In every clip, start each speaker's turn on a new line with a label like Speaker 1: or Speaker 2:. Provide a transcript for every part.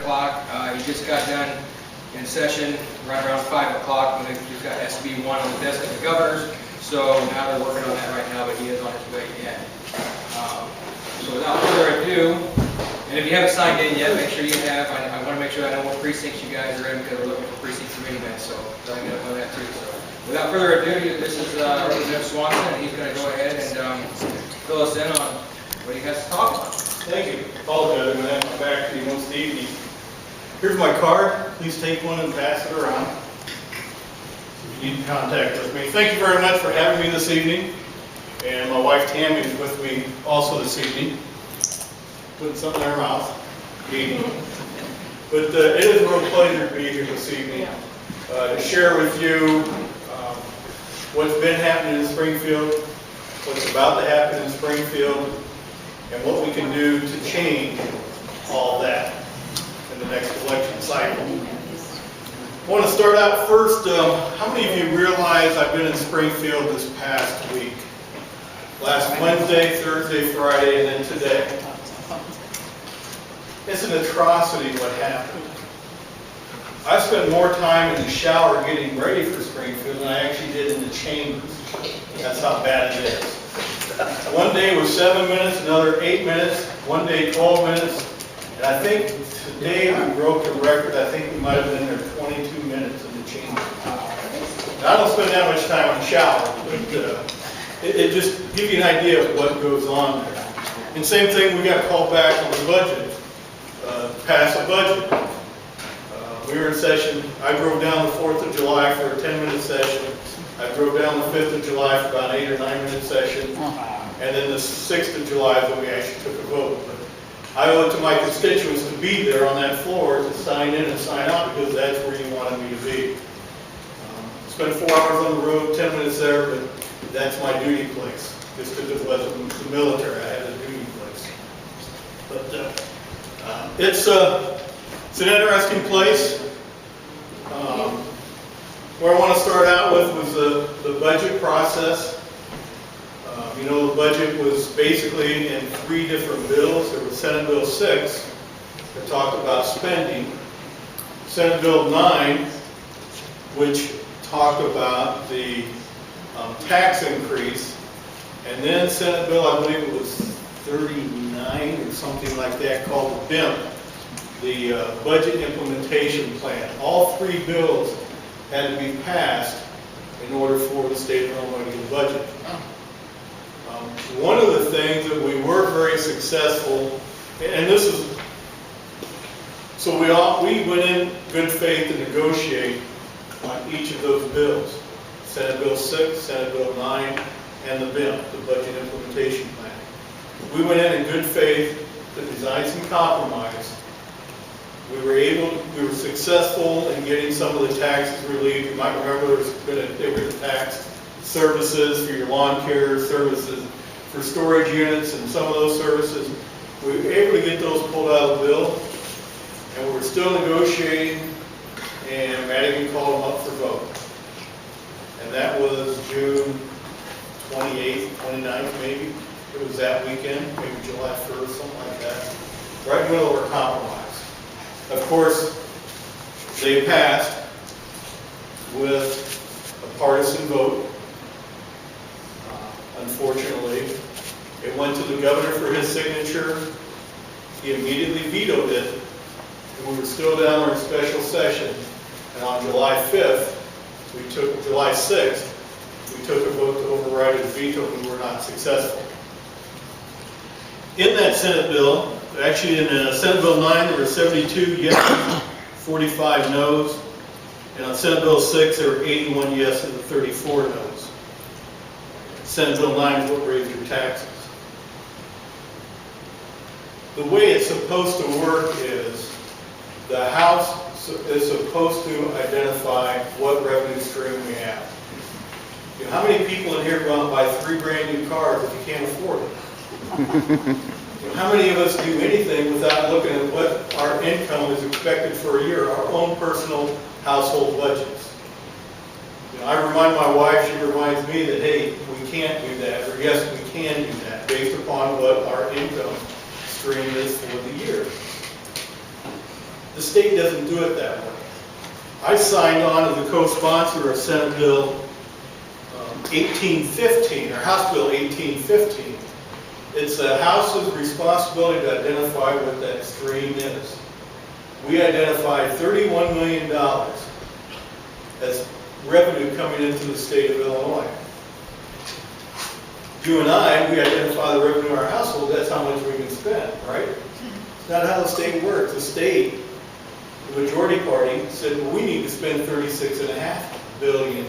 Speaker 1: o'clock. He just got done in session right around 5 o'clock when he's got SB 1 on the desk of the governors. So now they're working on that right now, but he is on his way in. So without further ado, and if you haven't signed in yet, make sure you have. I want to make sure I know what precincts you guys are in because we're looking for precinct committee men. So I'm going to know that too. So without further ado, this is Rep Dan Swanson, and he's going to go ahead and fill us in on what he has to talk about.
Speaker 2: Thank you. Apologize, I'm going to have my back to you most evening. Here's my card. Please take one and pass it around. If you need to contact with me. Thank you very much for having me this evening. And my wife Tammy is with me also this evening. Putting something in her mouth. Eating. But it is a real pleasure to be here this evening to share with you what's been happening in Springfield, what's about to happen in Springfield, and what we can do to change all that in the next election cycle. I want to start out first, how many of you realize I've been in Springfield this past week? Last Wednesday, Thursday, Friday, and then today. It's an atrocity what happened. I spent more time in the shower getting ready for Springfield than I actually did in the chambers. That's how bad it is. One day was 7 minutes, another 8 minutes, one day 12 minutes, and I think today we broke the record. I think we might have been in there 22 minutes in the chamber. Now, I don't spend that much time in the shower, but it just gives you an idea of what goes on there. And same thing, we got called back on the budget, pass a budget. We were in session. I drove down the 4th of July for a 10-minute session. I drove down the 5th of July for about an 8 or 9-minute session. And then the 6th of July is when we actually took a vote. But I owe it to my constituents to be there on that floor to sign in and sign out because that's where you wanted me to be. Spent 4 hours on the road, 10 minutes there, but that's my duty place. Just because it wasn't the military, I had a duty place. But it's an interesting place. Where I want to start out with was the budget process. You know, the budget was basically in 3 different bills. There was Senate Bill 6 that talked about spending, Senate Bill 9, which talked about the tax increase, and then Senate Bill, I believe it was 39 or something like that, called the BIM, the Budget Implementation Plan. All 3 bills had to be passed in order for the state of Illinois to get a budget. One of the things that we were very successful, and this is, so we went in good faith to negotiate on each of those bills. Senate Bill 6, Senate Bill 9, and the BIM, the Budget Implementation Plan. We went in good faith to design some compromise. We were successful in getting some of the taxes relieved. You might remember there were the tax services for your lawn care, services for storage units, and some of those services. We were able to get those pulled out of the bill, and we were still negotiating, and Madigan called them up for vote. And that was June 28th, 29th maybe. It was that weekend, maybe July 1st, something like that. Right in the middle of our compromise. Of course, they passed with a partisan vote. Unfortunately, it went to the governor for his signature. He immediately vetoed it, and we were still down our special session. And on July 5th, July 6th, we took a vote to override his veto, and we were not successful. In that Senate bill, actually in Senate Bill 9, there were 72 yeses, 45 noes. And on Senate Bill 6, there were 81 yeses and 34 noes. Senate Bill 9 is what raised your taxes. The way it's supposed to work is the House is supposed to identify what revenue stream we have. You know, how many people in here go out and buy 3 brand new cars if you can't afford it? You know, how many of us do anything without looking at what our income is expected for a year, our own personal household budgets? You know, I remind my wife, she reminds me that, hey, we can't do that, or yes, we can do that, based upon what our income stream is for the year. The state doesn't do it that way. I signed on as a co-sponsor of Senate Bill 1815, or House Bill 1815. It's the House's responsibility to identify what that stream is. We identified $31 million as revenue coming into the state of Illinois. You and I, we identify the revenue in our household, that's how much we can spend, right? It's not how the state works. The state, the majority party, said, well, we need to spend $36.5 billion.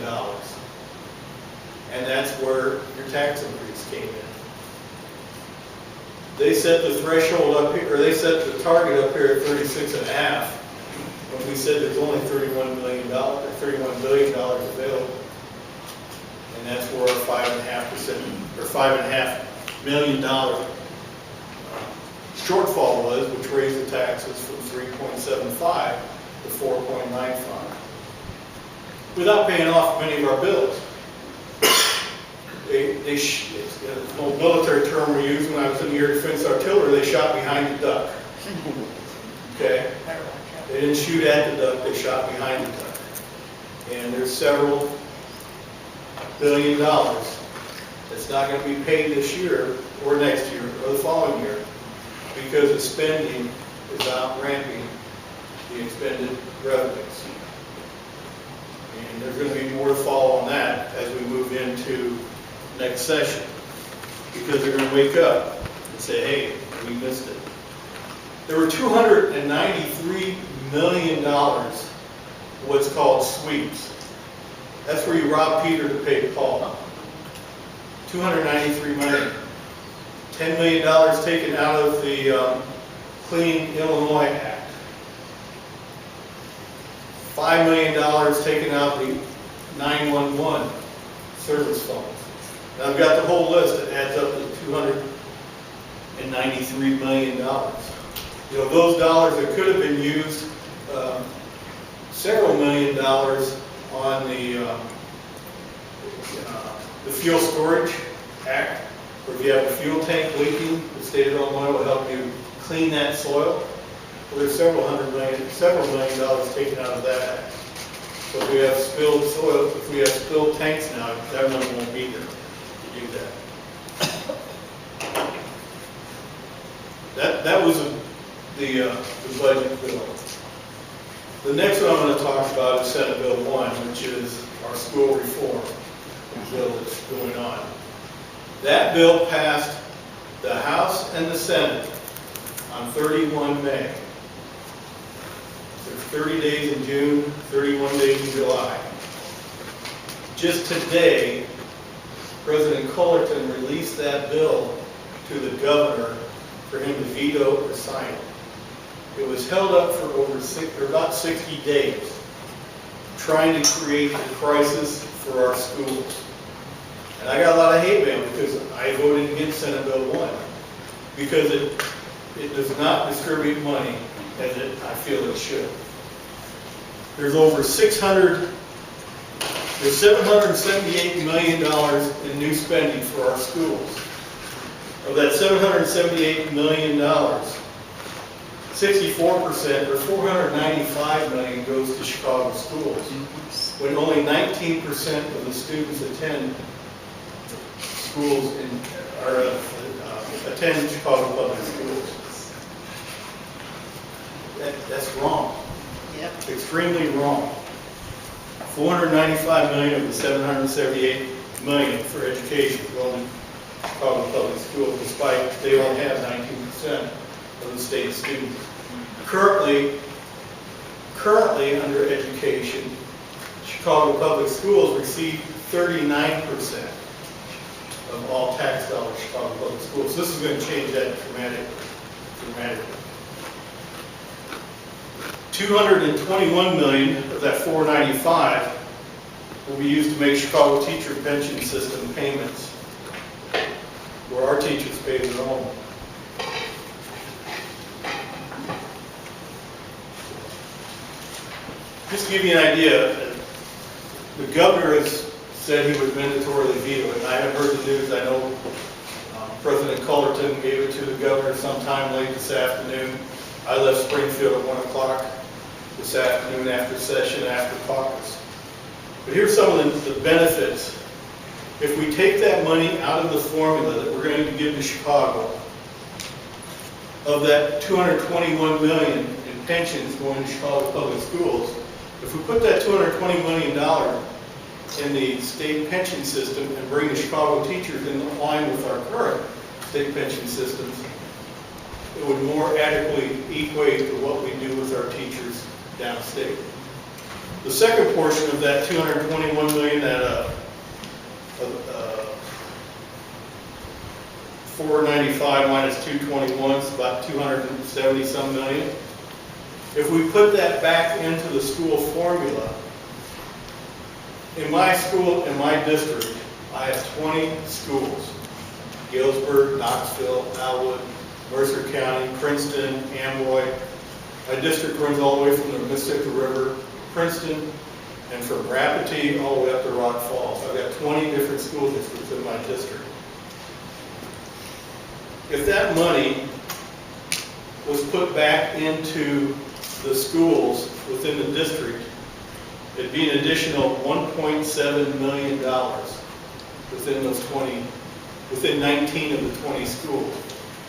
Speaker 2: And that's where your tax increase came in. They set the threshold up here, or they set the target up here at 36.5, when we said there's only $31 billion available. And that's where our 5.5% or $5.5 million shortfall was, which raised the taxes from 3.75 to 4.95, without paying off many of our bills. It's an old military term we used when I was in the air defense artillery. They shot behind the duck. Okay? They didn't shoot at the duck, they shot behind the duck. And there's several $billion that's not going to be paid this year or next year or the following year because the spending is outramping the expended revenues. And there's going to be more to follow on that as we move into next session, because they're going to wake up and say, hey, we missed it. There were $293 million what's called sweeps. That's where you rob Peter to pay Paul. $293 million. $10 million taken out of the Clean Illinois Act. $5 million taken out of the 911 service phones. And I've got the whole list that adds up to $293 million. You know, those dollars that could have been used, several $million on the Fuel Storage Act, where if you have a fuel tank leaking, the state of Illinois will help you clean that soil. Well, there's several million dollars taken out of that act. So if we have spilled soil, if we have spilled tanks now, that money won't be there to do that. That was the budget bill. The next one I'm going to talk about is Senate Bill 1, which is our school reform bill that's going on. That bill passed the House and the Senate on 31 May. There's 30 days in June, 31 days in July. Just today, President Cullerton released that bill to the governor for him to veto or sign it. It was held up for about 60 days, trying to create a crisis for our schools. And I got a lot of hate mail because I voted against Senate Bill 1, because it does not distribute money as I feel it should. There's $778 million in new spending for our schools. Of that $778 million, 64%, or $495 million, goes to Chicago schools, when only 19% of the students attend schools attend Chicago public schools. That's wrong. Yep. Extremely wrong. $495 million of the $778 million for education going to Chicago public schools, despite they only have 19% of the state students. Currently under education, Chicago public schools receive 39% of all tax dollars in Chicago public schools. This is going to change that dramatically. $221 million of that $495 will be used to make Chicago teacher pension system payments, where our teachers pay their own. Just to give you an idea, the governor has said he would mandatorily veto it. I haven't heard the news. I know President Cullerton gave it to the governor sometime late this afternoon. I left Springfield at 1 o'clock this afternoon after session, after caucus. But here's some of the benefits. If we take that money out of the formula that we're going to give to Chicago, of that $221 million in pensions going to Chicago Public Schools, if we put that $220 million in the state pension system and bring the Chicago teachers in line with our current state pension systems, it would more adequately equate to what we do with our teachers downstate. The second portion of that $221 million, that 495 minus 221 is about 270 some million. If we put that back into the school formula, in my school, in my district, I have 20 schools. Galesburg, Knoxville, Alwood, Mercer County, Princeton, Amboy. My district runs all the way from the Mississippi River, Princeton, and from Rapid all the way up to Rock Falls. I've got 20 different school districts in my district. If that money was put back into the schools within the district, it'd be an additional $1.7 million within those 20, within 19 of the 20 schools.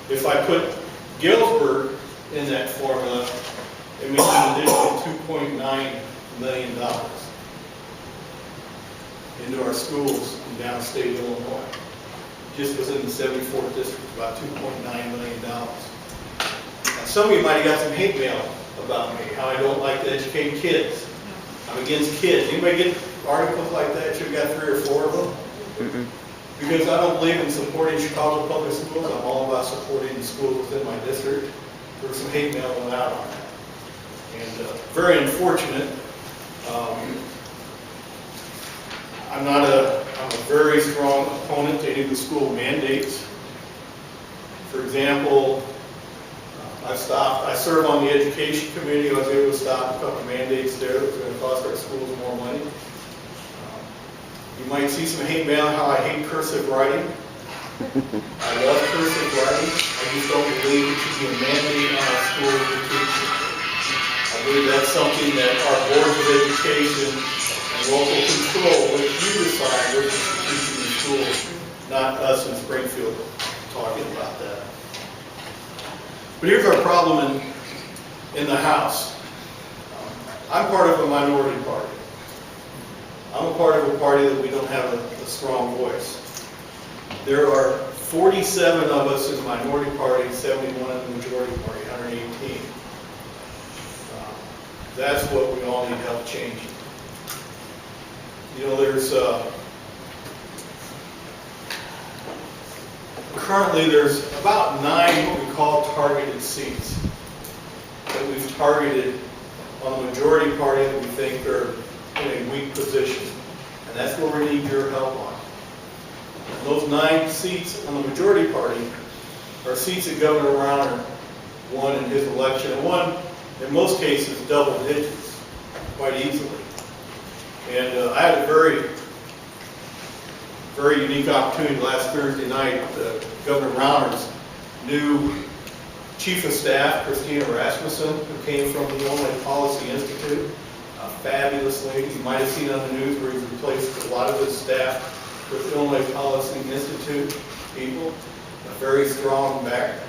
Speaker 2: If I put Galesburg in that formula, it means an additional $2.9 million into our schools in downstate Illinois. Just within the 74th district, about $2.9 million. Now, some of you might have got some hate mail about me, how I don't like to educate kids. I'm against kids. Anybody get articles like that? You've got 3 or 4 of them? Because I don't believe in supporting Chicago public schools. I'm all about supporting the schools within my district. There was some hate mail went out on that. And very unfortunate. I'm a very strong opponent to any of the school mandates. For example, I serve on the education committee. I was able to stop a couple of mandates there that was going to cost our schools more money. You might see some hate mail how I hate cursive writing. I love cursive writing. I just don't believe it should be a mandate on our schools to teach it. I believe that's something that our boards of education and local control, which you decide which is teaching in schools, not us in Springfield talking about that. But here's our problem in the House. I'm part of a minority party. I'm a part of a party that we don't have a strong voice. There are 47 of us in the minority party, 71 in the majority party, 118. That's what we all need help changing. You know, currently there's about 9 what we call targeted seats that we've targeted on the majority party that we think are in a weak position. And that's where we need your help on. And those 9 seats on the majority party are seats that Governor Rauner won in his election, and won, in most cases, double digits, quite easily. And I had a very, very unique opportunity last Thursday night. Governor Rauner's new Chief of Staff, Christina Rasmussen, who came from the Illinois Policy Institute, a fabulous lady. You might have seen on the news where he's replaced a lot of his staff with Illinois Policy Institute people. A very strong background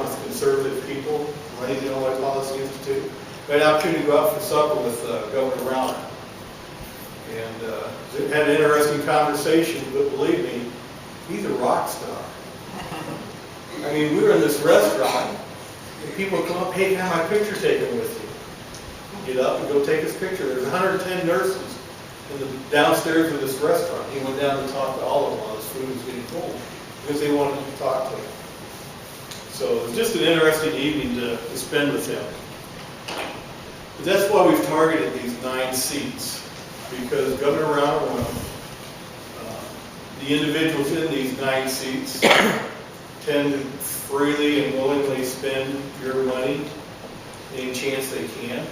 Speaker 2: with conservative people running the Illinois Policy Institute. I had an opportunity to go out for supper with Governor Rauner. And had an interesting conversation, but believe me, he's a rock star. I mean, we were in this restaurant, and people come up, hey, can I have my picture taken with you? Get up and go take his picture. There's 110 nurses in the downstairs of this restaurant. He went down to talk to all of them while his food was getting cold, because they wanted to talk to him. So it was just an interesting evening to spend with him. But that's why we've targeted these 9 seats, because Governor Rauner won. The individuals in these 9 seats tend to freely and willingly spend your money any chance they can.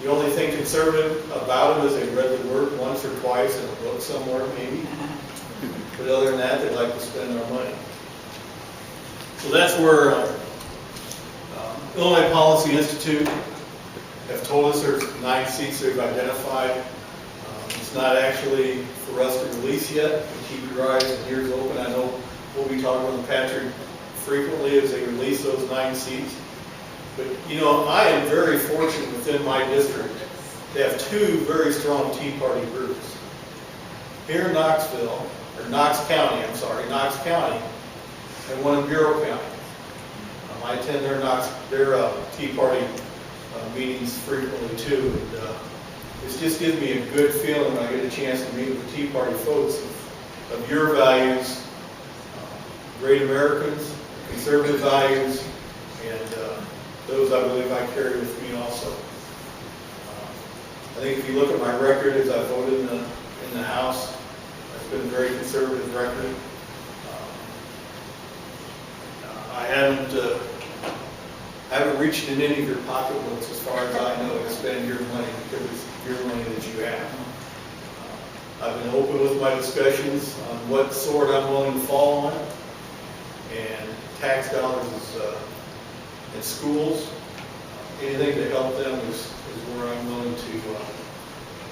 Speaker 2: The only thing conservative about them is they read the word once or twice in a book somewhere, maybe. But other than that, they like to spend our money. So that's where Illinois Policy Institute have told us there's 9 seats they've identified. It's not actually for us to release yet. Keep your eyes and ears open. I know we'll be talking with Patrick frequently as they release those 9 seats. But, you know, I am very fortunate within my district to have 2 very strong Tea Party groups. Here in Knoxville, or Knox County, Knox County, and one in Bureau County. I attend their Tea Party meetings frequently too. And, it just gives me a good feeling when I get a chance to meet with the Tea Party folks of your values, great Americans, conservative values, and those I believe I carry with me also. I think if you look at my record as I voted in the House, it's been a very conservative record. I haven't reached in any of your pocketbooks as far as I know to spend your money because it's your money that you have. I've been open with my discussions on what sword I'm willing to fall on, and tax dollars is in schools. Anything to help them is where I'm willing to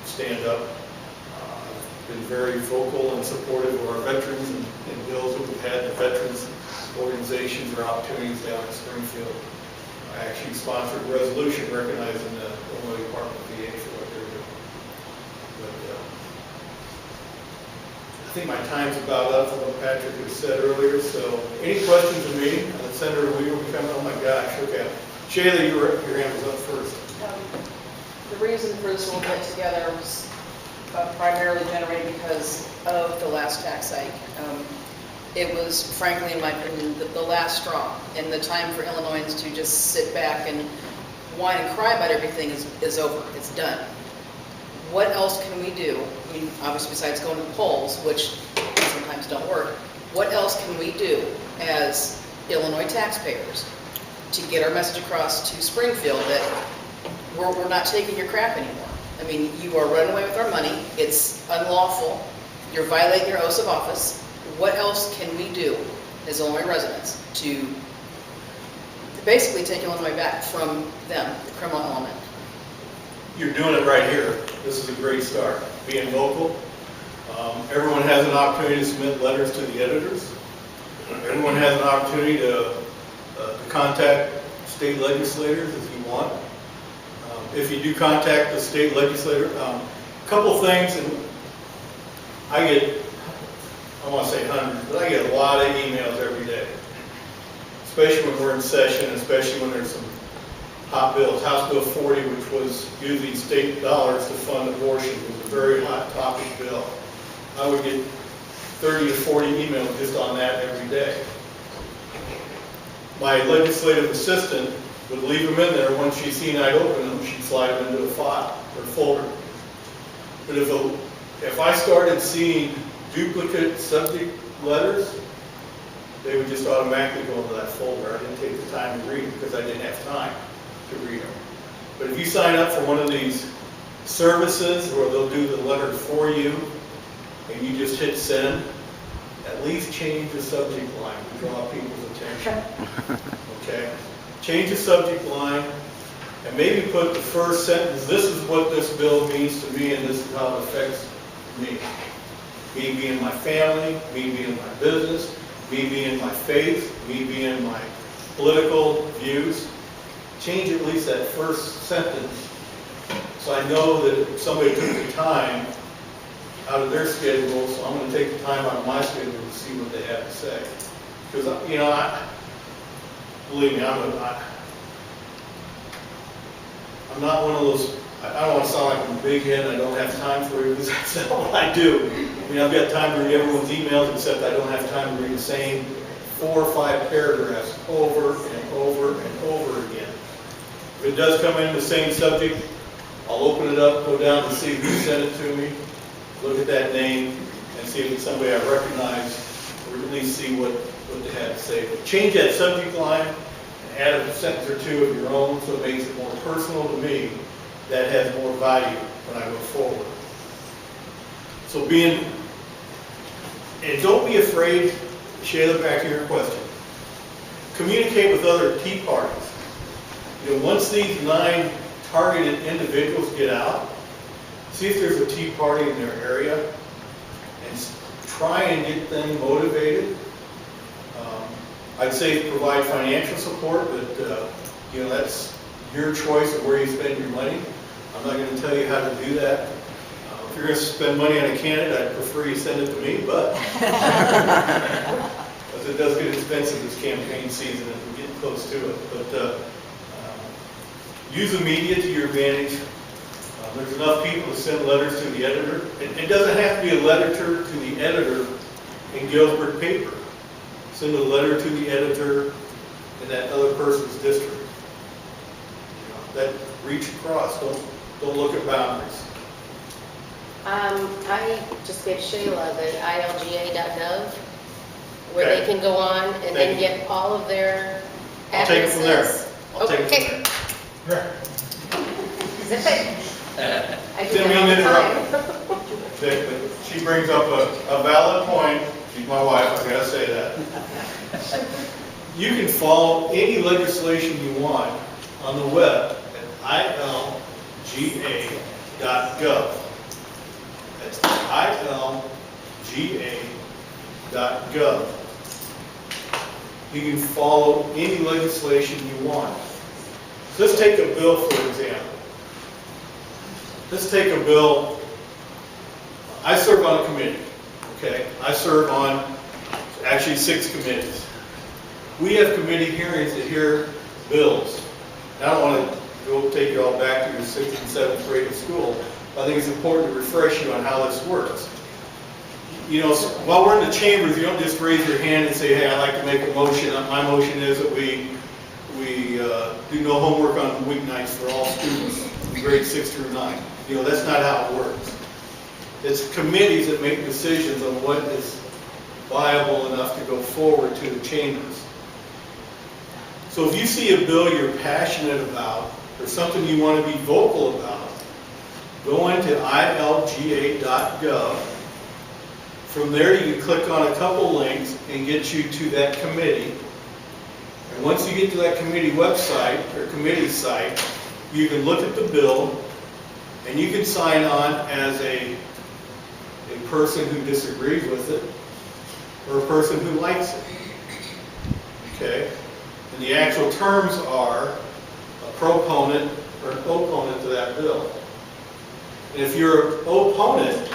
Speaker 2: stand up. I've been very vocal and supportive of our veterans and bills that we've had, the veterans organizations or opportunities down in Springfield. I actually sponsored a resolution recognizing the Illinois Department of VA for what they're doing. But I think my time's about up for what Patrick had said earlier. So any questions of me? Senator, we will be coming. Oh my gosh, okay. Shayla, your hand was up first.
Speaker 3: The reason for this little get together was primarily generated because of the last tax hike. It was, frankly, in my opinion, the last straw, and the time for Illinoisans to just sit back and whine and cry about everything is over. It's done. What else can we do? I mean, obviously, besides going to the polls, which sometimes don't work, what else can we do as Illinois taxpayers to get our message across to Springfield that we're not taking your crap anymore? I mean, you are running away with our money. It's unlawful. You're violating your oath of office. What else can we do as Illinois residents to basically take Illinois back from them, the criminal element?
Speaker 2: You're doing it right here. This is a great start. Being local. Everyone has an opportunity to submit letters to the editors. Everyone has an opportunity to contact state legislators if you want. If you do contact the state legislator, a couple things, and I want to say hundreds, but I get a lot of emails every day, especially when we're in session, especially when there's some hot bills. House Bill 40, which was using state dollars to fund abortion, was a very hot topic bill. I would get 30 to 40 emails just on that every day. My legislative assistant would leave them in there. Once she'd seen I'd open them, she'd slide them into a file or folder. But if I started seeing duplicate subject letters, they would just automatically go into that folder. I didn't take the time to read them because I didn't have time to read them. But if you sign up for one of these services where they'll do the letter for you and you just hit send, at least change the subject line to draw people's attention. Okay? Change the subject line and maybe put the first sentence, this is what this bill means to me and this is how it affects me. Me being my family, me being my business, me being my faith, me being my political views. Change at least that first sentence so I know that if somebody took the time out of their schedule, so I'm going to take the time out of my schedule to see what they have to say. Because, you know, believe me, I'm not one of those, I don't want to sound like I'm a big head and I don't have time for you, because that's not what I do. I mean, I've got time to read everyone's emails, except I don't have time to read the same 4 or 5 paragraphs over and over and over again. If it does come in the same subject, I'll open it up, go down and see who sent it to me, look at that name, and see if it's somebody I recognize, or at least see what they had to say. But change that subject line and add a sentence or two of your own so it makes it more personal to me. That has more value when I go forward. So being And don't be afraid, Shayla, back to your question. Communicate with other Tea Parties. You know, once these 9 targeted individuals get out, see if there's a Tea Party in their area and try and get them motivated. I'd say provide financial support, but you know, that's your choice of where you spend your money. I'm not going to tell you how to do that. If you're going to spend money on a candidate, I'd prefer you send it to me, but because it does get expensive this campaign season and we're getting close to it. But use the media to your advantage. There's enough people to send letters to the editor. It doesn't have to be a letter to the editor in Galesburg paper. Send a letter to the editor in that other person's district. You know, that reach across. Don't look at boundaries.
Speaker 4: I just gave Shayla the ilga.gov where
Speaker 2: Okay.
Speaker 4: they can go on and then get all of their
Speaker 2: I'll take it from there.
Speaker 4: addresses.
Speaker 2: I'll take it
Speaker 4: Okay.
Speaker 2: from there.
Speaker 4: Zip it. I do
Speaker 2: Didn't
Speaker 4: that all
Speaker 2: mean
Speaker 4: the
Speaker 2: to
Speaker 4: time.
Speaker 2: Okay, but she brings up a valid point. She's my wife, I gotta say that. You can follow any legislation you want on the web at ilga.gov. That's ilga.gov. You can follow any legislation you want. So let's take a bill, for example. Let's take a bill. I serve on a committee, okay? I serve on actually 6 committees. We have committee hearings that hear bills. I don't want to go take you all back to your 6th and 7th grade of school. I think it's important to refresh you on how this works. You know, while we're in the chambers, you don't just raise your hand and say, hey, I'd like to make a motion. My motion is that we do no homework on weeknights for all students in grades 6 through 9. You know, that's not how it works. It's committees that make decisions on what is viable enough to go forward to the chambers. So if you see a bill you're passionate about or something you want to be vocal about, go into ilga.gov. From there you can click on a couple links and get you to that committee. And once you get to that committee website or committee site, you can look at the bill and you can sign on as a person who disagrees with it or a person who likes it. Okay? And the actual terms are a proponent or an opponent to that bill. And if you're an opponent,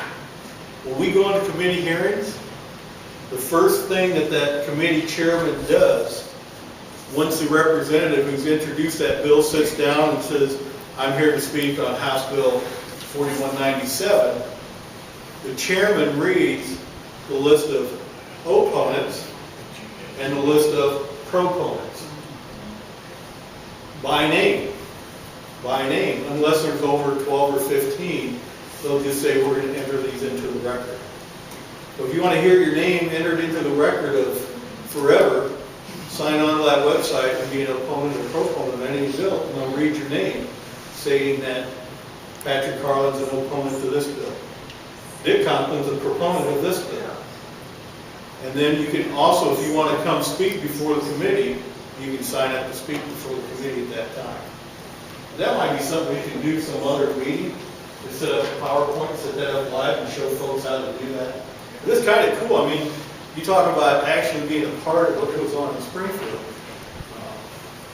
Speaker 2: when we go into committee hearings, the first thing that committee chairman does, once the representative who's introduced that bill sits down and says, I'm here to speak on House Bill 4197, the chairman reads the list of opponents and the list of proponents by name. By name, unless there's over 12 or 15, they'll just say we're going to enter these into the record. So if you want to hear your name entered into the record of forever, sign on to that website and be an opponent or proponent of any bill, and they'll read your name saying that Patrick Carlin's an opponent to this bill. Dick Conklin's a proponent of this bill. And then you can also, if you want to come speak before the committee, you can sign up to speak before the committee at that time. That might be something we can do some other meeting, to set up a PowerPoint, set that up live and show folks how to do that. And it's kind of cool. I mean, you talk about actually being a part of what goes on in Springfield.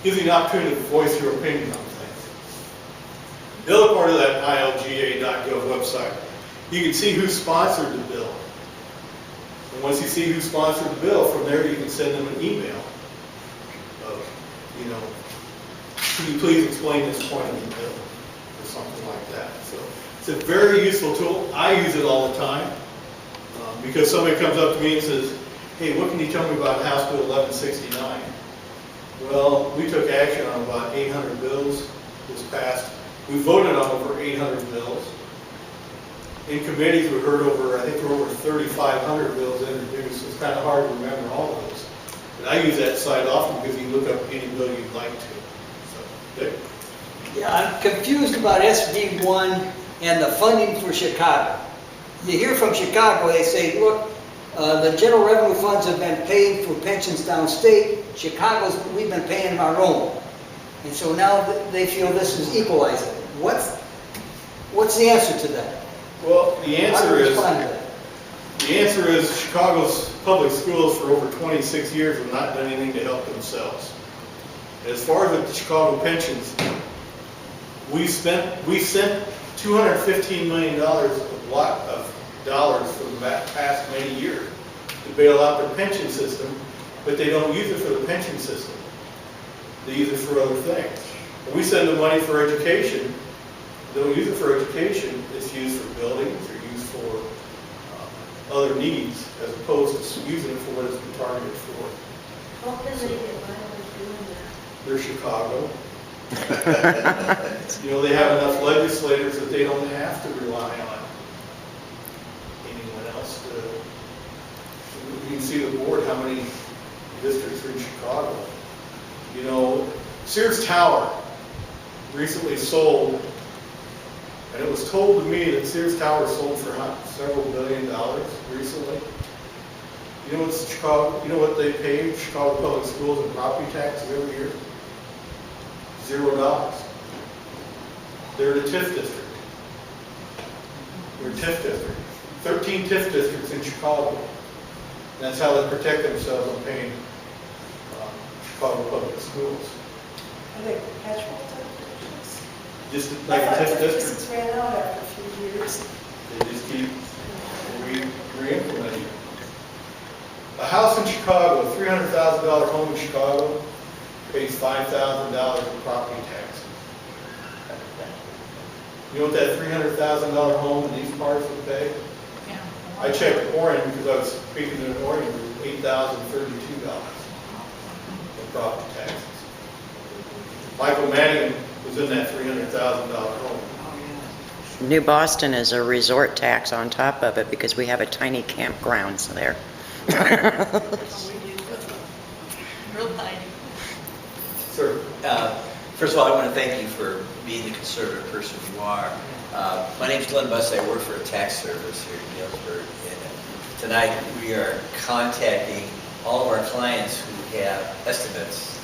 Speaker 2: Gives you an opportunity to voice your opinion on things. The other part of that ilga.gov website, you can see who sponsored the bill. And once you see who sponsored the bill, from there you can send them an email of, you know, can you please explain this point of the bill, or something like that. So it's a very useful tool. I use it all the time because somebody comes up to me and says, hey, what can you tell me about House Bill 1169? Well, we took action on about 800 bills this past. We voted on over 800 bills. In committees, we heard over, I think there were over 3,500 bills introduced. So it's kind of hard to remember all of those. But I use that site often because you can look up any bill you'd like to. So, Dick?
Speaker 5: Yeah, I'm confused about SB1 and the funding for Chicago. You hear from Chicago, they say, look, The general revenue funds have been paying for pensions downstate. Chicago's, we've been paying our own. And so now they feel this is equalizing. What's the answer to that?
Speaker 2: Well, the
Speaker 5: How do
Speaker 2: answer
Speaker 5: we
Speaker 2: is,
Speaker 5: respond to that?
Speaker 2: the answer is Chicago's public schools for over 26 years have not done anything to help themselves. As far as the Chicago pensions, we sent $215 million of dollars for the past many years to bail out their pension system, but they don't use it for the pension system. They use it for other things. When we send the money for education, they don't use it for education, it's used for buildings or used for other needs, as opposed to using it for what it's been targeted for.
Speaker 4: How can they get by with doing that?
Speaker 2: They're Chicago. You know, they have enough legislators that they don't have to rely on anyone else to, you can see the board, how many districts are in Chicago. You know, Sears Tower recently sold, and it was told to me that Sears Tower sold for several $1 billion recently. You know what's Chicago? You know what they pay Chicago Public Schools in property taxes every year? $0. They're the TIF district. They're TIF district. 13 TIF districts in Chicago. And that's how they protect themselves on paying Chicago Public Schools.
Speaker 6: Are they perpetual districts?
Speaker 2: Just
Speaker 6: I
Speaker 2: like a
Speaker 6: thought
Speaker 2: TIF
Speaker 6: the
Speaker 2: district.
Speaker 6: districts ran out after a few years.
Speaker 2: They just keep re-implementing it. A house in Chicago, a $300,000 home in Chicago, pays $5,000 in property taxes. You know what that $300,000 home in these parts would pay? I checked Orion because I was speaking to an Orion group, $8,032 in property taxes. Michael Manning was in that $300,000 home.
Speaker 7: New Boston is a resort tax on top of it because we have a tiny campgrounds there.
Speaker 6: Real tiny.
Speaker 2: Sir?
Speaker 8: First of all, I want to thank you for being the conservative person you are. My name's Glenn Buss. I work for a tax service here in Galesburg. And tonight we are contacting all of our clients who have estimates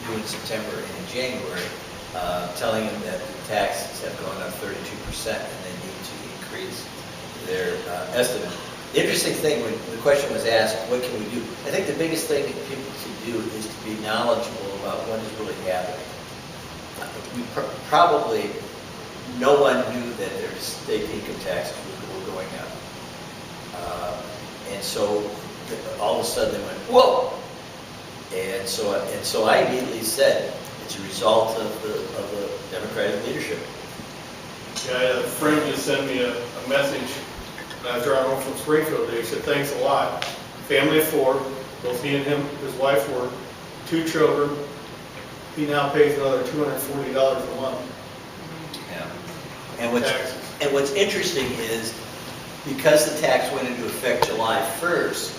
Speaker 8: due in September and in January, telling them that the taxes have gone up 32% and they need to increase their estimate. The interesting thing, when the question was asked, what can we do? I think the biggest thing that people can do is to be knowledgeable about what is really happening. We probably, no one knew that their state income taxes were going up. And so all of a sudden they went, whoa! And so I immediately said, it's a result of the Democratic leadership.
Speaker 2: Yeah, I had a friend just sent me a message. I was driving home from Springfield today. He said, thanks a lot. Family of 4, both he and his wife work, 2 children. He now pays another $240 a month.
Speaker 8: Yeah.
Speaker 2: Taxes.
Speaker 8: And what's interesting is, because the tax went into effect July 1st,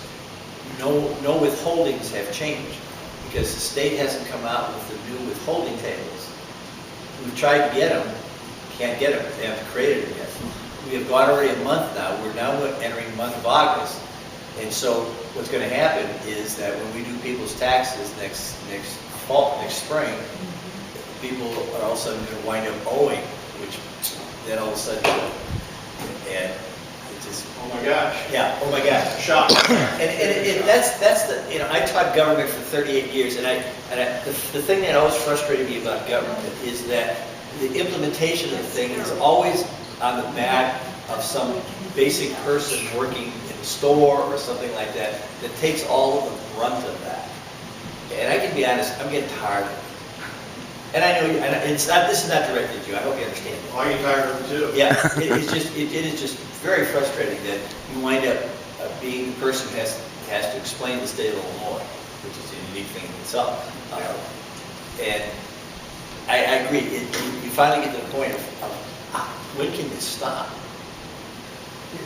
Speaker 8: no withholdings have changed, because the state hasn't come out with the new withholding tables. We've tried to get them, can't get them, they haven't created them yet. We have gone already a month now, we're now entering the month of August. And so what's going to happen is that when we do people's taxes next spring, people are all of a sudden going to wind up owing, which then all of a sudden, and it just,
Speaker 2: Oh my gosh.
Speaker 8: yeah, oh my gosh.
Speaker 2: Shock.
Speaker 8: And that's the, I taught government for 38 years, and the thing that always frustrated me about government is that the implementation of the thing is always on the back of some basic person working in a store or something like that takes all of the brunt of that. And I can be honest, I'm getting tired of it. And I know, and this is not directed at you, I hope you understand.
Speaker 2: Well, I get tired of it too.
Speaker 8: Yeah, it is just very frustrating that you wind up being the person who has to explain the state of Illinois, which is a unique thing in itself. And I agree, you finally get to the point of when can this stop?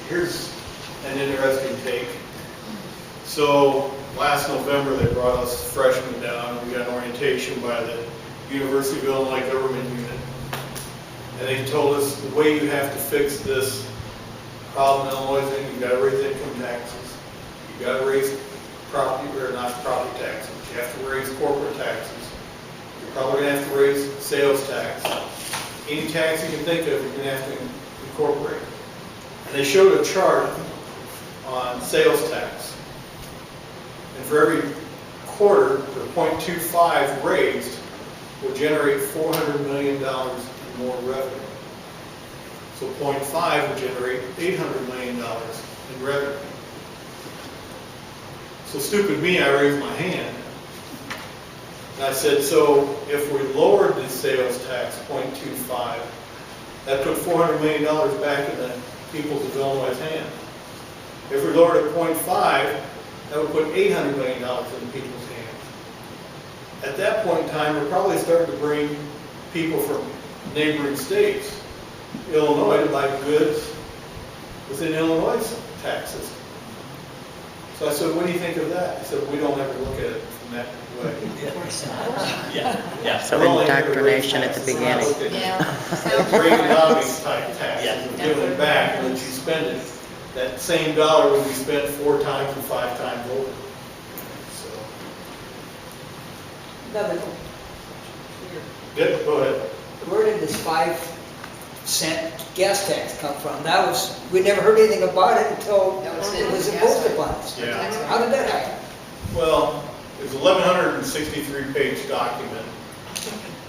Speaker 2: Here's an interesting take. So last November, they brought us freshmen down. We got an orientation by the University of Illinois Government Unit. And they told us the way you have to fix this problem in Illinois is you've got to raise income taxes. You gotta raise property, or not property taxes, you have to raise corporate taxes. You're probably gonna have to raise sales tax. Any tax you can think of, you're gonna have to incorporate. And they showed a chart on sales tax. And for every quarter, the 0.25 raised will generate $400 million in more revenue. So 0.5 will generate $800 million in revenue. So stupid me, I raised my hand. And I said, so if we lowered the sales tax 0.25, that put $400 million back in the peoples of Illinois' hand. If we lowered it 0.5, that would put $800 million in the people's hands. At that point in time, we're probably starting to bring people from neighboring states, Illinois, to buy goods within Illinois' tax system. So I said, what do you think of that? He said, we don't ever look at it from that way.
Speaker 8: Yeah.
Speaker 7: So indoctrination at the beginning.
Speaker 2: Reaganomics type taxes, and giving it back, and let you spend it. That same dollar would be spent 4 times or 5 times over. So,
Speaker 5: Another,
Speaker 2: good, go ahead.
Speaker 5: where did this 5-cent gas tax come from? That was, we never heard anything about it until
Speaker 3: That was
Speaker 5: it was
Speaker 3: in the
Speaker 5: imposed
Speaker 3: gas
Speaker 5: upon us.
Speaker 2: Yeah.
Speaker 5: How did that happen?
Speaker 2: Well, it's a 1,163-page document,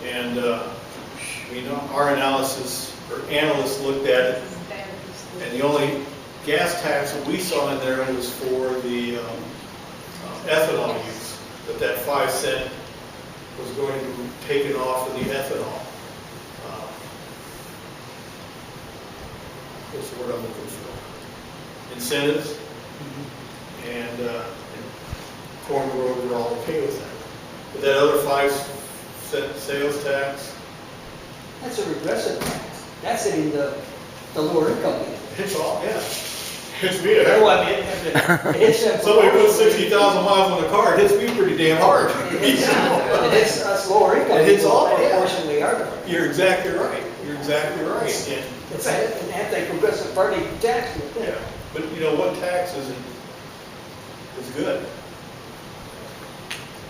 Speaker 2: and our analysis, or analysts looked at it, and the only gas tax that we saw in there was for the ethanol use, that 5 cent was going to be taken off of the ethanol. What's the word I'm looking for? Incentives, and corn growers are all okay with that. But that other 5 cent sales tax,
Speaker 5: That's a regressive tax. That's hitting the lower income people.
Speaker 2: it's all, yeah. It's me.
Speaker 5: No, I mean, it hits them.
Speaker 2: Somebody puts 60,000 miles on the car, it hits me pretty damn hard.
Speaker 5: It hits us lower income.
Speaker 2: It hits
Speaker 5: people
Speaker 2: all, yeah.
Speaker 5: proportionally harder.
Speaker 2: You're exactly right. You're exactly right. And,
Speaker 5: It's an anti-progressive party tax.
Speaker 2: yeah, but you know what tax is good?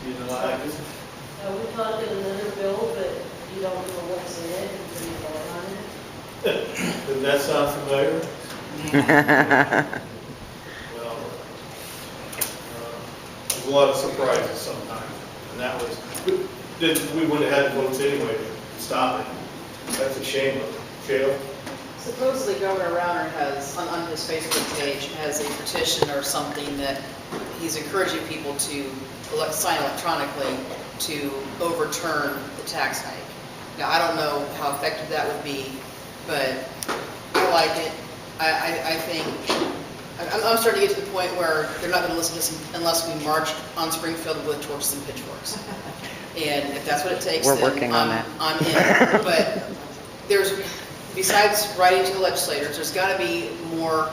Speaker 2: You know, I just,
Speaker 9: Are we talking another bill, but you don't know what's in it until you vote on it?
Speaker 2: does that sound familiar? Well, there's a lot of surprises sometimes, and that was, we would have had votes anyway to stop it. That's a shame of it. Shale?
Speaker 3: Supposedly Governor Rauner has, on his Facebook page, has a petition or something that he's encouraging people to sign electronically to overturn the tax hike. Now, I don't know how effective that would be, but I like it. I think, I'm starting to get to the point where they're not going to listen to us unless we march on Springfield with torches and pitchforks. And if that's what it takes,
Speaker 7: We're
Speaker 3: then
Speaker 7: working on that.
Speaker 3: I'm in. But there's, besides writing to the legislators, there's got to be more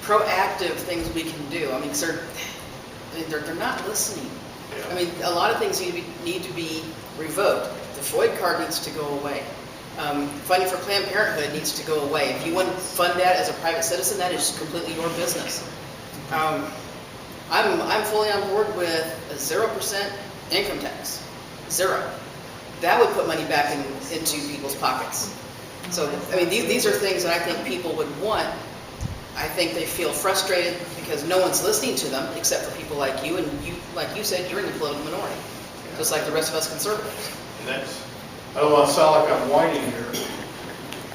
Speaker 3: proactive things we can do. I mean, 'cause they're not listening. I mean, a lot of things need to be revoked. The FOID card needs to go away. Funding for Planned Parenthood needs to go away. If you want to fund that as a private citizen, that is completely your business. I'm fully on board with a 0% income tax. 0. That would put money back into people's pockets. So, I mean, these are things that I think people would want. I think they feel frustrated because no one's listening to them except for people like you, and you, like you said, you're in the political minority, just like the rest of us conservatives.
Speaker 2: And that's, I don't want to sound like I'm whining here.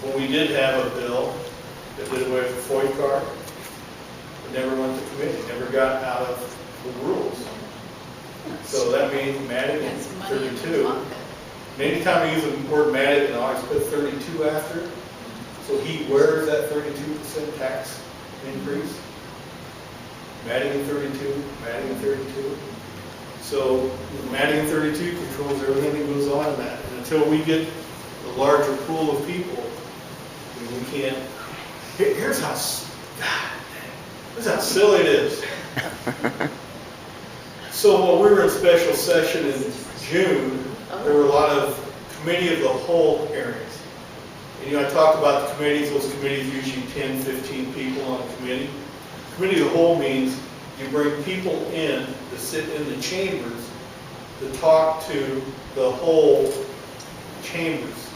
Speaker 2: When we did have a bill that did away with the FOID card, it never went to committee, never got out of the rules. So that means Madigan 32. Anytime we use the word Madigan, I always put 32 after it. So where's that 32% tax increase? Madigan 32, Madigan 32. So Madigan 32 controls everything that goes on in that. And until we get a larger pool of people, we can't. Here's how silly it is. So when we were in special session in June, there were a lot of committee of the whole hearings. And I talked about the committees. Those committees usually 10, 15 people on a committee. Committee of the whole means you bring people in to sit in the chambers to talk to the whole chambers.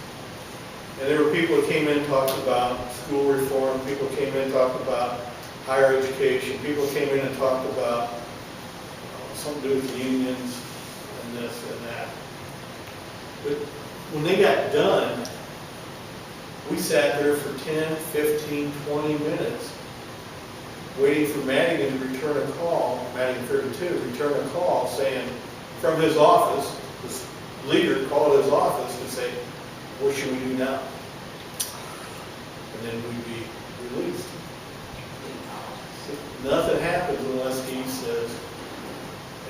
Speaker 2: And there were people that came in and talked about school reform, people came in and talked about higher education, people came in and talked about something to do with unions and this and that. But when they got done, we sat there for 10, 15, 20 minutes waiting for Madigan to return a call, Madigan 32, return a call saying, from his office, this leader called his office to say, what should we do now? And then we'd be released. Nothing happens unless he says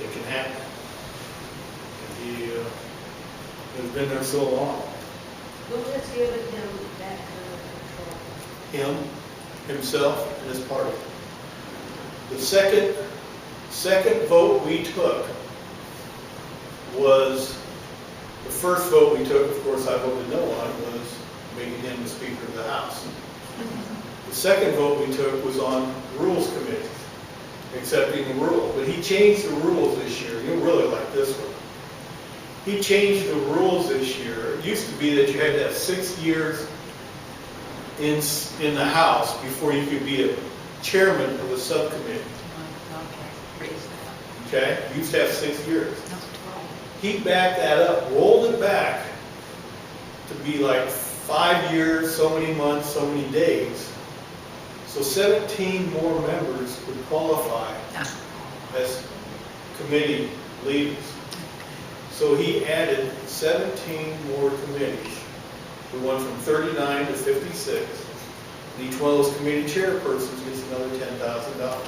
Speaker 2: it can happen. And he has been there so long.
Speaker 9: Who has given him that kind of control?
Speaker 2: Him, himself, and his party. The second vote we took was, the first vote we took, of course I voted no on, was making him the Speaker of the House. The second vote we took was on Rules Committee, accepting the rule. But he changed the rules this year. You'll really like this one. He changed the rules this year. It used to be that you had to have 6 years in the House before you could be a chairman of a subcommittee. Okay? You used to have 6 years. He backed that up, rolled it back to be like 5 years, so many months, so many days. So 17 more members would qualify as committee leaders. So he added 17 more committees. We went from 39 to 56. And each one of those committee chairpersons gets another $10,000.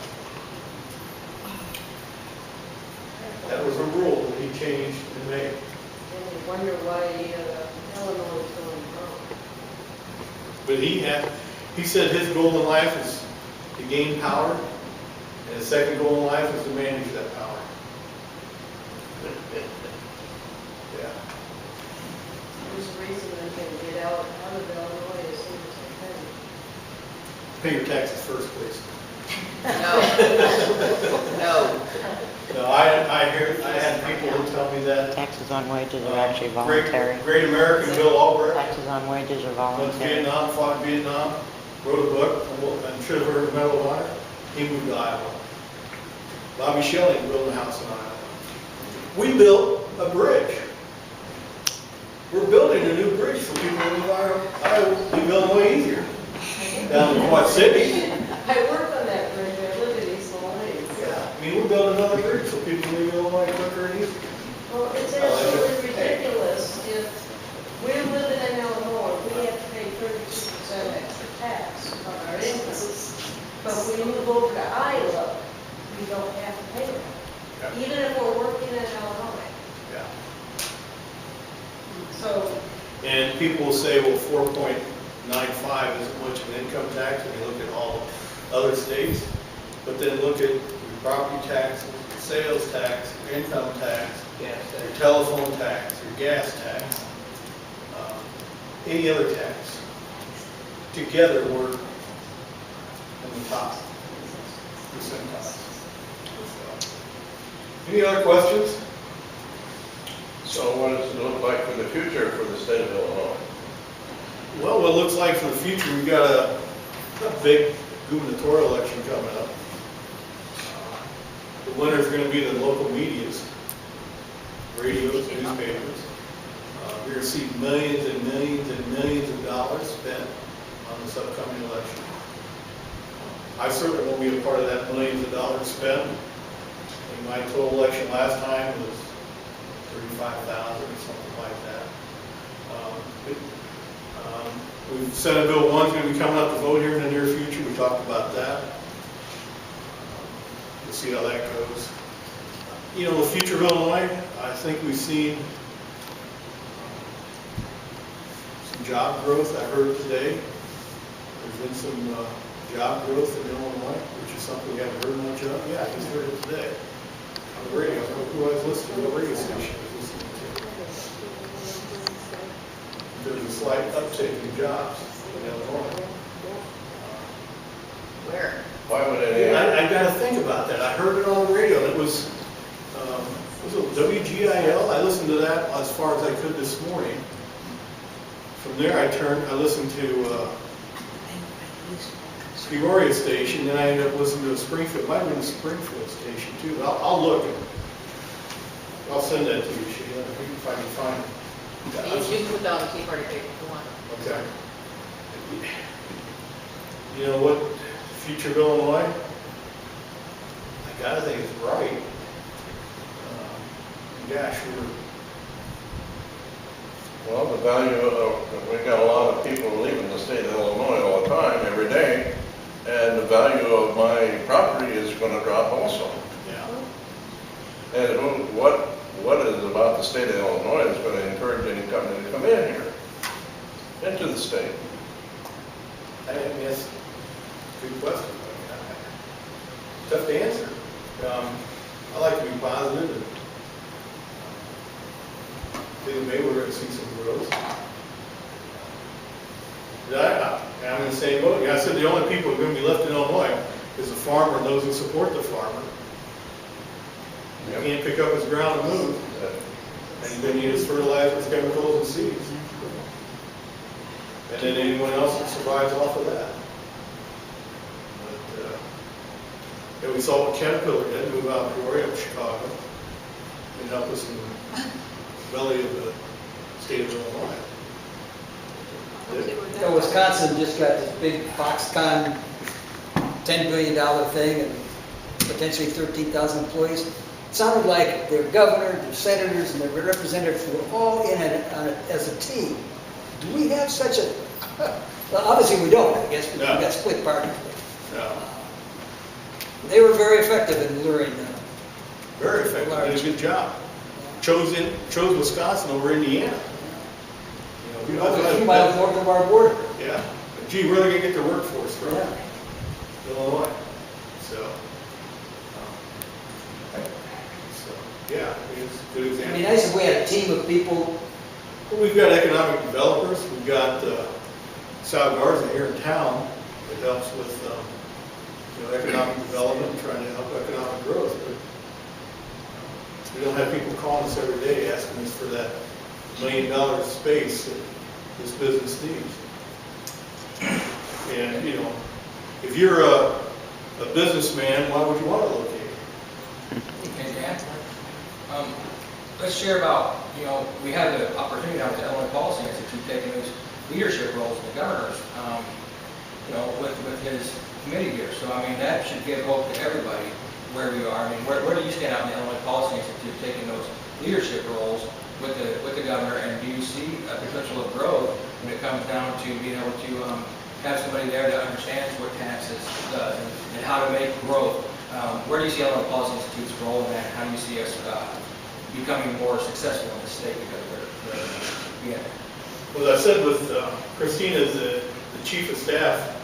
Speaker 2: That was a rule that he changed in May.
Speaker 9: And you wonder why Illinois is going wrong.
Speaker 2: But he said his goal in life is to gain power, and his second goal in life is to manage that power. Yeah.
Speaker 9: There's a reason they can get out of Illinois as soon as they can.
Speaker 2: Pay your taxes first, please.
Speaker 3: No.
Speaker 2: No, I had people who tell me that.
Speaker 7: Taxes on wages are actually voluntary.
Speaker 2: Great American Bill Albrecht.
Speaker 7: Taxes on wages are
Speaker 2: Went to
Speaker 7: voluntary.
Speaker 2: Vietnam, fought in Vietnam, wrote a book, and should have heard of Medal of Honor. He moved to Iowa. Bobby Schilling built a house in Iowa. We built a bridge. We're building a new bridge for people who live in Iowa. We build way easier. Down in Quad City.
Speaker 9: I work on that bridge, I live in East Illinois.
Speaker 2: Yeah, I mean, we're building another bridge so people can leave Illinois quicker and easier.
Speaker 9: Well, it's absolutely ridiculous if we're living in Illinois, we have to pay 32% extra tax on our incomes. But when you move over to Iowa, you don't have to pay that.
Speaker 2: Yeah.
Speaker 9: Even if we're working in Illinois.
Speaker 2: Yeah.
Speaker 9: So,
Speaker 2: And people will say, well, 4.95 isn't much of an income tax when you look at all other states. But then look at your property taxes, your sales tax, your income tax, your telephone tax, your gas tax, any other tax. Together, we're in the top percentile. Any other questions?
Speaker 10: So what does it look like for the future for the state of Illinois?
Speaker 2: Well, what it looks like for the future, we've got a big gubernatorial election coming up. The winner is going to be the local medias, radios, newspapers. We're going to see millions and millions and millions of dollars spent on this upcoming election. I certainly won't be a part of that millions of dollars spent. I think my total election last time was 35,000 or something like that. Senate Bill 1 is going to be coming up to vote here in the near future. We talked about that. We'll see how that goes. You know, the future of Illinois, I think we've seen some job growth. I heard today there's been some job growth in Illinois, which is something we haven't heard much of. Yeah, I just heard it today on the radio. I don't know who I was listening to, what radio station I was listening to. There's a slight uptick in jobs in Illinois.
Speaker 3: Where?
Speaker 10: Why would it?
Speaker 2: I gotta think about that. I heard it on the radio, and it was it WGIL? I listened to that as far as I could this morning. From there, I listened to Peoria station, then I ended up listening to a Springfield, might have been a Springfield station too, but I'll look. I'll send that to you, Sheila, if I can find it.
Speaker 3: You can put down the Tea Party paper if you want.
Speaker 2: Okay. You know what, future of Illinois? I gotta think it's right. Gosh,
Speaker 10: Well, the value of, we've got a lot of people leaving the state of Illinois all the time, every day, and the value of my property is going to drop also.
Speaker 2: yeah.
Speaker 10: And what is it about the state of Illinois that's going to encourage any company to come in here, into the state?
Speaker 2: I mean, that's a good question. Tough to answer. I like to be positive and think maybe we're going to see some growth. I'm in the same boat. I said the only people who are going to be left in Illinois is the farmer and those who support the farmer. He can't pick up his ground and move. And he's going to use fertilizers, chemicals, and seeds. And then anyone else that survives off of that. But we saw what Caterpillar did, move out of Peoria to Chicago and help us in the belly of the state of Illinois.
Speaker 5: Wisconsin just got this big Foxconn $10 billion thing and potentially 13,000 employees. It sounded like their governor, their senators, and their representatives were all in on it as a team. Do we have such a... Well, obviously we don't, I guess, because we've got split parties.
Speaker 2: No.
Speaker 5: They were very effective in luring them.
Speaker 2: Very effective, did a good job. Chose Wisconsin over Indiana. You know,
Speaker 5: A few miles north of our border.
Speaker 2: yeah. Gee, where are they going to get their workforce from?
Speaker 5: Yeah.
Speaker 2: Illinois. Yeah, it's a good
Speaker 5: It'd
Speaker 2: example.
Speaker 5: be nice if we had a team of people.
Speaker 2: Well, we've got economic developers. We've got Sal Garza here in town that helps with economic development, trying to help economic growth. But we don't have people calling us every day asking us for that $1 million space that this business needs. And, if you're a businessman, why would you want to locate?
Speaker 1: Okay, Dan, let's share about, we had the opportunity now with the Illinois Policy Institute taking those leadership roles in the governor's, with his committee here. So, that should give hope to everybody where we are. Where do you stand out in the Illinois Policy Institute taking those leadership roles with the governor, and do you see a potential of growth when it comes down to being able to have somebody there that understands what taxes does and how to make growth? Where do you see Illinois Policy Institute's role in that? How do you see us becoming more successful in the state because we're being there?
Speaker 2: Well, as I said, with Christina as the chief of staff,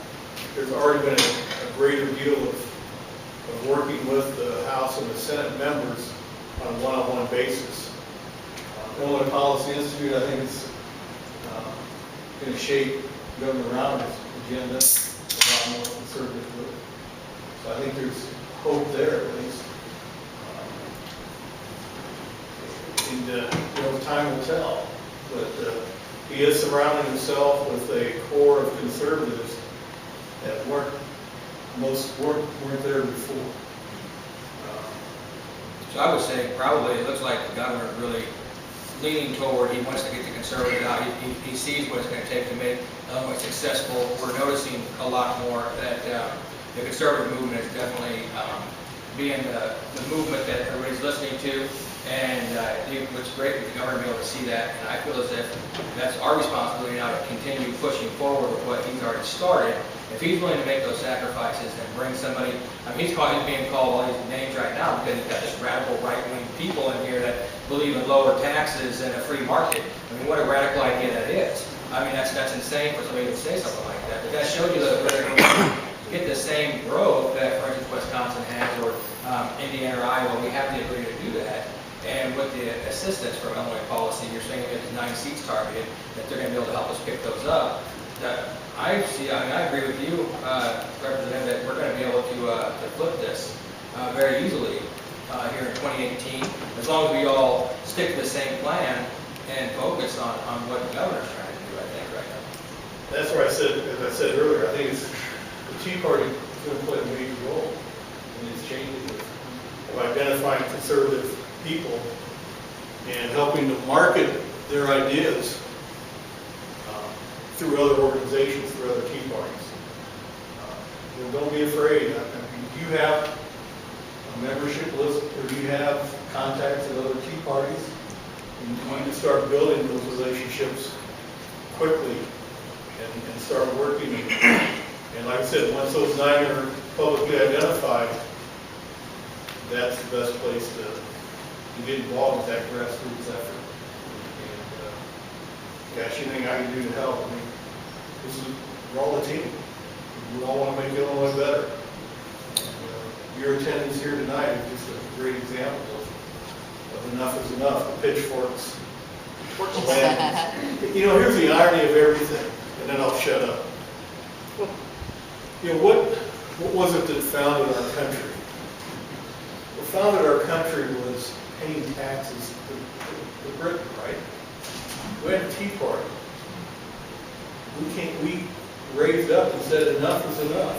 Speaker 2: there's already been a greater deal of working with the House and the Senate members on a one-on-one basis. Illinois Policy Institute, I think, is going to shape Governor Rounder's agenda a lot more conservatively. So I think there's hope there at least. And time will tell. But he is surrounding himself with a core of conservatives that weren't there before.
Speaker 1: So I would say probably it looks like the governor is really leaning toward, he wants to get the conservative out. He sees what it's going to take to make Illinois successful. We're noticing a lot more that the conservative movement is definitely being the movement that everybody's listening to. And what's great with the governor being able to see that, and I feel as if that's our responsibility now to continue pushing forward with what he's already started. If he's willing to make those sacrifices and bring somebody, he's being called all these names right now because he's got this radical right-wing people in here that believe in lower taxes and a free market. What a radical idea that is. That's insane for somebody to say something like that. But that shows you that whether we get the same growth that, for instance, Wisconsin has or Indiana or Iowa, we have the ability to do that. And with the assistance from Illinois Policy, you're saying there's 9 seats targeted, that they're going to be able to help us pick those up. I see, I mean, I agree with you, Representative, that we're gonna be able to flip this very easily here in 2018, as long as we all stick to the same plan and focus on what the governor's trying to do, I think, right now.
Speaker 2: That's where I said, as I said earlier, I think it's, the Tea Party is going to play a major role in these changes of identifying conservative people and helping to market their ideas through other organizations, through other Tea Parties. Don't be afraid. I mean, you have a membership list, or you have contacts at other Tea Parties, and you need to start building those relationships quickly and start working. And like I said, once those 9 are publicly identified, that's the best place to get involved with that grassroots effort. And gosh, anything I can do to help. I mean, we're all a team. We all want to make Illinois better. Your attendance here tonight is just a great example of enough is enough, the pitchforks. And, you know, here's the irony of everything, and then I'll shut up. You know, what was it that founded our country? What founded our country was paying taxes to Britain, right? We had a Tea Party. We raised up and said enough is enough.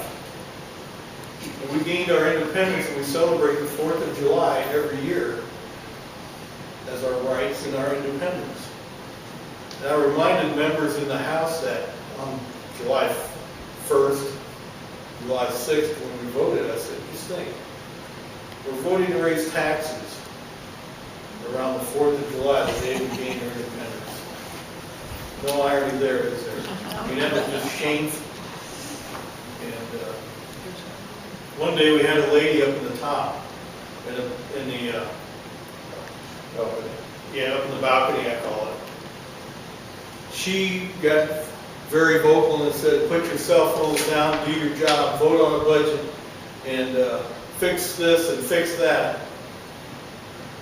Speaker 2: And we gained our independence, and we celebrate the 4th of July every year as our rights and our independence. And I reminded members in the House that on July 1st, July 6th, when we voted, I said, just think, we're voting to raise taxes around the 4th of July, the day we gained our independence. No irony there, is there? I mean, that was just shameful. And one day we had a lady up in the top, in the up in the balcony, I call it. She got very vocal and said, put your cell phones down, do your job, vote on a budget, and fix this and fix that.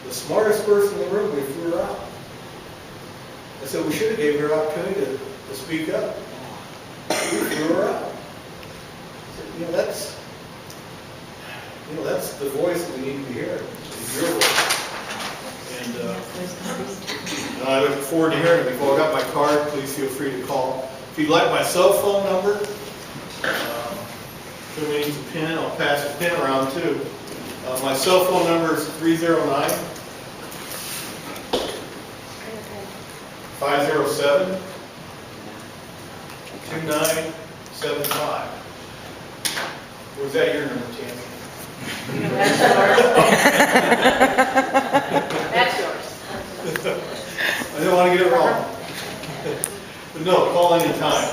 Speaker 2: The smartest person in the room, we threw her out. I said, we should have gave her an opportunity to speak up. We threw her out. I said, that's the voice that we need to be hearing, is your voice. And I look forward to hearing it. If I got my card, please feel free to call. If you'd like my cell phone number, if you need a pin, I'll pass the pin around too. My cell phone number is 309 507 2975. Was that your number, Tammy?
Speaker 3: That's yours.
Speaker 2: I didn't want to get it wrong. But no, call anytime.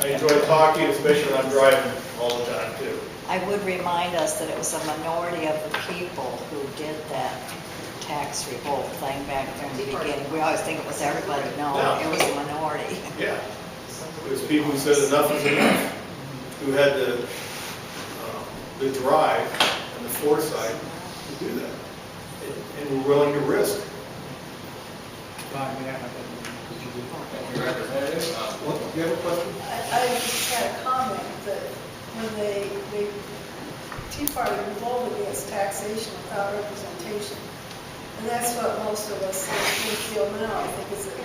Speaker 2: I enjoy talking, especially when I'm driving all the time too.
Speaker 6: I would remind us that it was a minority of the people who did that tax revolt thing back there in the beginning. We always think it was everybody. No, it was a minority.
Speaker 2: Yeah. There's people who said enough is enough, who had the drive and the foresight to do that, and were willing to risk.
Speaker 1: Thank you, Representative.
Speaker 2: You have a question?
Speaker 6: I just had a comment that when the Tea Party revolted against taxation without representation, and that's what most of us feel now, I think, is that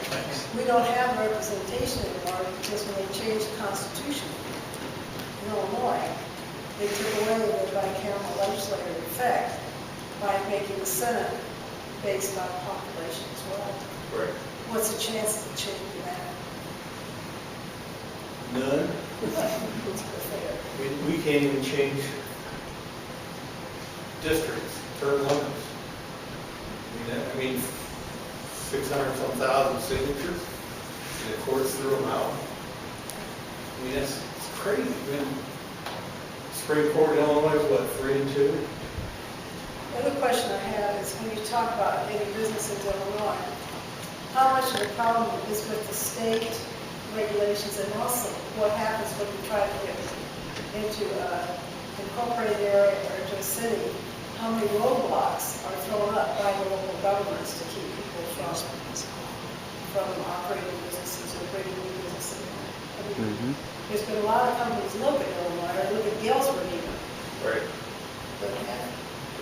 Speaker 6: we don't have representation anymore because when they changed the Constitution in Illinois, they took away the bicameral legislative effect by making the Senate based on population as well.
Speaker 2: Right.
Speaker 6: What's the chance of changing that?
Speaker 2: None. We can't even change districts, term limits. I mean, 600-some thousand signatures, and the courts threw them out. I mean, it's crazy. I mean, Supreme Court in Illinois is what, 3-2?
Speaker 6: The other question I have is when you talk about getting business into Illinois, how much of the problem is with the state regulations and also what happens when you try to get into an incorporated area or into a city? How many roadblocks are thrown up by the local governments to keep people from from operating businesses or creating new businesses. I mean,
Speaker 7: Mhm.
Speaker 6: there's been a lot of companies look at Illinois, or look at Galesburg even,
Speaker 2: Right.
Speaker 6: but have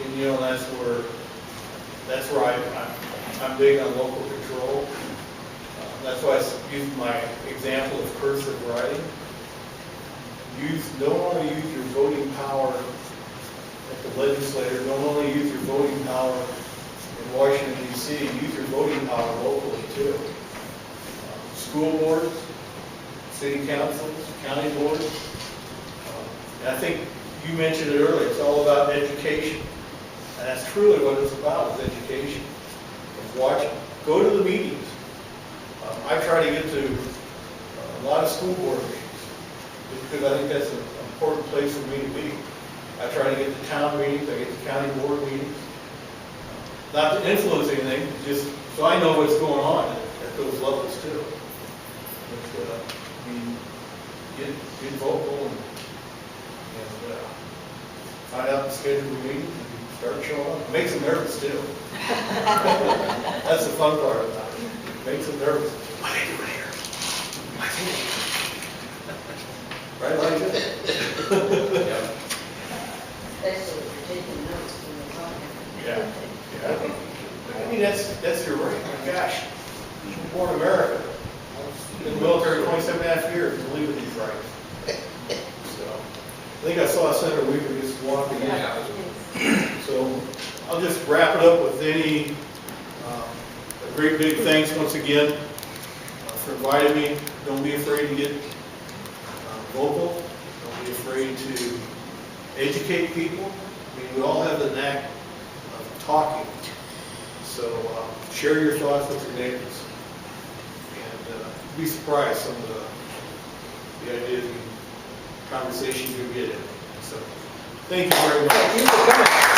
Speaker 2: And you know, that's where I'm big on local control. That's why I used my example of cursive writing. Don't only use your voting power at the legislature, don't only use your voting power in Washington DC, use your voting power locally too. School boards, city councils, county boards. And I think you mentioned it earlier, it's all about education. And that's truly what it's about, is education. Of watching, go to the meetings. I try to get to a lot of school board meetings, because I think that's an important place for me to be. I try to get to town meetings, I get to county board meetings. Not to influence anything, just so I know what's going on at those levels too. But, I mean, get vocal and find out the schedule of the meetings and start showing up. It makes them nervous too. That's the fun part about it. It makes them nervous. What are you doing here? Right, like that?
Speaker 9: Especially if you're taking notes when you're talking.
Speaker 2: Yeah. Yeah. I mean, that's your right. My gosh, born in America. In the military 27 and a half years, believe in these rights. So, I think I saw Senator Weaver just walking in. So, I'll just wrap it up with a great big thanks once again for inviting me. Don't be afraid to get vocal. Don't be afraid to educate people. I mean, we all have the knack of talking. So share your thoughts with your neighbors. And be surprised some of the ideas and conversations you get in. So thank you very much.
Speaker 5: Thank you for coming.